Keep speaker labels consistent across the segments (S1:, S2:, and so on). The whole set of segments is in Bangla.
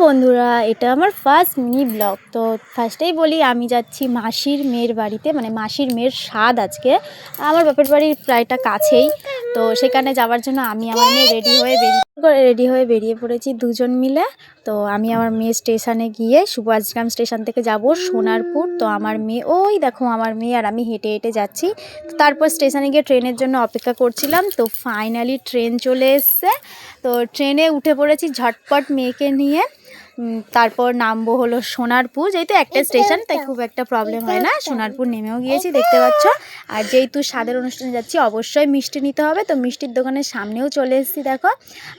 S1: বন্ধুরা, এটা আমার ফার্স্ট মিনি ব্লগ। তো ফার্স্টেই বলি, আমি যাচ্ছি মাসির মেয়ের বাড়িতে, মানে মাসির মেয়ের স্বাদ আজকে। আমার বাপের বাড়ির প্রায়টা কাছেই, তো সেখানে যাওয়ার জন্য আমি আমার মেয়ে রেডি হয়ে বেরিয়ে পড়েছি দুজন মিলে। তো আমি আমার মেয়ে স্টেশনে গিয়ে সুভাষগ্রাম স্টেশন থেকে যাব সোনারপুর। তো আমার মেয়ে, ওই দেখো আমার মেয়ে আর আমি হেঁটে হেঁটে যাচ্ছি। তো তারপর স্টেশনে গিয়ে ট্রেনের জন্য অপেক্ষা করছিলাম। তো ফাইনালি ট্রেন চলে এসছে। তো ট্রেনে উঠে পড়েছি ঝটপট মেয়েকে নিয়ে। তারপর নামবো হলো সোনারপুর, যেহেতু একটা স্টেশন তাই খুব একটা প্রবলেম হয় না। সোনারপুর নেমেও গিয়েছি, দেখতে পাচ্ছ। আর যেহেতু স্বাদের অনুষ্ঠানে যাচ্ছি, অবশ্যই মিষ্টি নিতে হবে। তো মিষ্টির দোকানের সামনেও চলে এসেছি দেখো।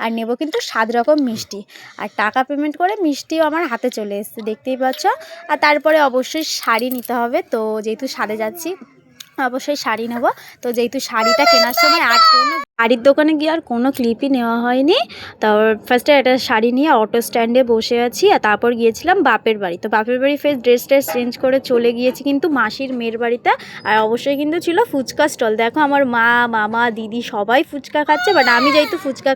S1: আর নেব কিন্তু 7 রকম মিষ্টি। আর টাকা পেমেন্ট করে মিষ্টিও আমার হাতে চলে এসেছে, দেখতেই পাচ্ছ। আর তারপরে অবশ্যই শাড়ি নিতে হবে। তো যেহেতু স্বাদে যাচ্ছি, অবশ্যই শাড়ি নেব। তো যেহেতু শাড়িটা কেনার সময় আর কোনো শাড়ির দোকানে গিয়ে আর কোনো ক্লিপই নেওয়া হয়নি। তারপর ফার্স্টে একটা শাড়ি নিয়ে অটো স্ট্যান্ডে বসে আছি। আর তারপর গিয়েছিলাম বাপের বাড়ি। তো বাপের বাড়ি ফের ড্রেস চেঞ্জ করে চলে গিয়েছি কিন্তু মাসির মেয়ের বাড়িতে। আর অবশ্যই কিন্তু ছিল ফুচকা স্টল। দেখো আমার মা, মামা, দিদি সবাই ফুচকা খাচ্ছে, বাট আমি যেহেতু ফুচকা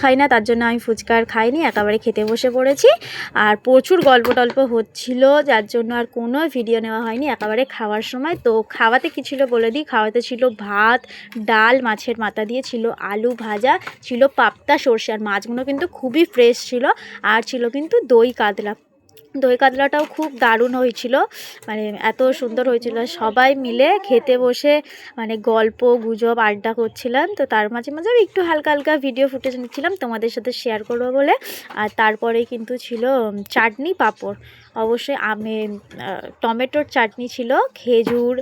S1: খাই না, তার জন্য আমি ফুচকা আর খাইনি, একেবারে খেতে বসে পড়েছি। আর প্রচুর গল্প টল্প হচ্ছিল, যার জন্য আর কোনো ভিডিও নেওয়া হয়নি একেবারে খাওয়ার সময়। তো খাওয়াতে কী ছিল বলে দিই। খাওয়াতে ছিল ভাত, ডাল, মাছের মাথা দিয়ে ছিল আলু ভাজা, ছিল পাবদা সর্ষে। আর মাছগুলো কিন্তু খুবই ফ্রেশ ছিল। আর ছিল কিন্তু দই কাতলাটাও খুব দারুণ হয়েছিল, মানে এত সুন্দর হয়েছিল। সবাই মিলে খেতে বসে মানে গল্প গুজব আড্ডা করছিলাম। তো তার মাঝে মাঝে একটু হালকা হালকা ভিডিও ফুটেজ নিচ্ছিলাম তোমাদের সাথে শেয়ার করবো বলে। আর তারপরে কিন্তু ছিল চাটনি, পাঁপড়, অবশ্যই টমেটোর চাটনি ছিল, খেজুর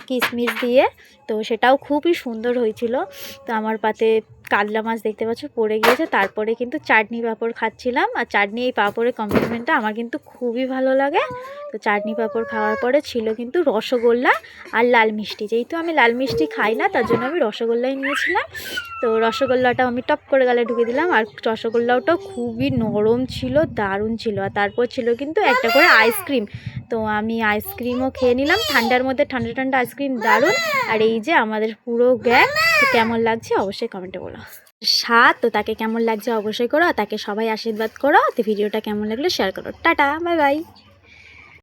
S1: কিশমিশ দিয়ে। তো সেটাও খুবই সুন্দর হয়েছিল। তো আমার পাতে কাতলা মাছ দেখতে পাচ্ছ পড়ে গিয়েছে। তারপরে কিন্তু চাটনি পাঁপড় খাচ্ছিলাম। আর চাটনি এই পাঁপড়ের কম্বিনেশনটা আমার কিন্তু খুবই ভালো লাগে। তো চাটনি পাঁপড় খাওয়ার পরে ছিল কিন্তু রসগোল্লা আর লাল মিষ্টি। যেহেতু আমি লাল মিষ্টি খাই না, তার জন্য আমি রসগোল্লাই নিয়েছিলাম। তো রসগোল্লাটাও আমি টপ করে গালে ঢুকে দিলাম। আর রসগোল্লাটাও খুবই নরম ছিল, দারুণ ছিল। আর তারপর ছিল কিন্তু একটা করে আইসক্রিম। তো আমি আইসক্রিমও খেয়ে নিলাম ঠান্ডার মধ্যে, ঠান্ডা ঠান্ডা আইসক্রিম দারুণ। আর এই যে আমাদের পুরো গ্যাং, তো কেমন লাগছে অবশ্যই কমেন্টে বলো। স্বাদ তো তাকে কেমন লাগছে অবশ্যই করো, তাকে সবাই আশীর্বাদ করো। তো ভিডিওটা কেমন লাগলো শেয়ার করো। Tata, bye bye.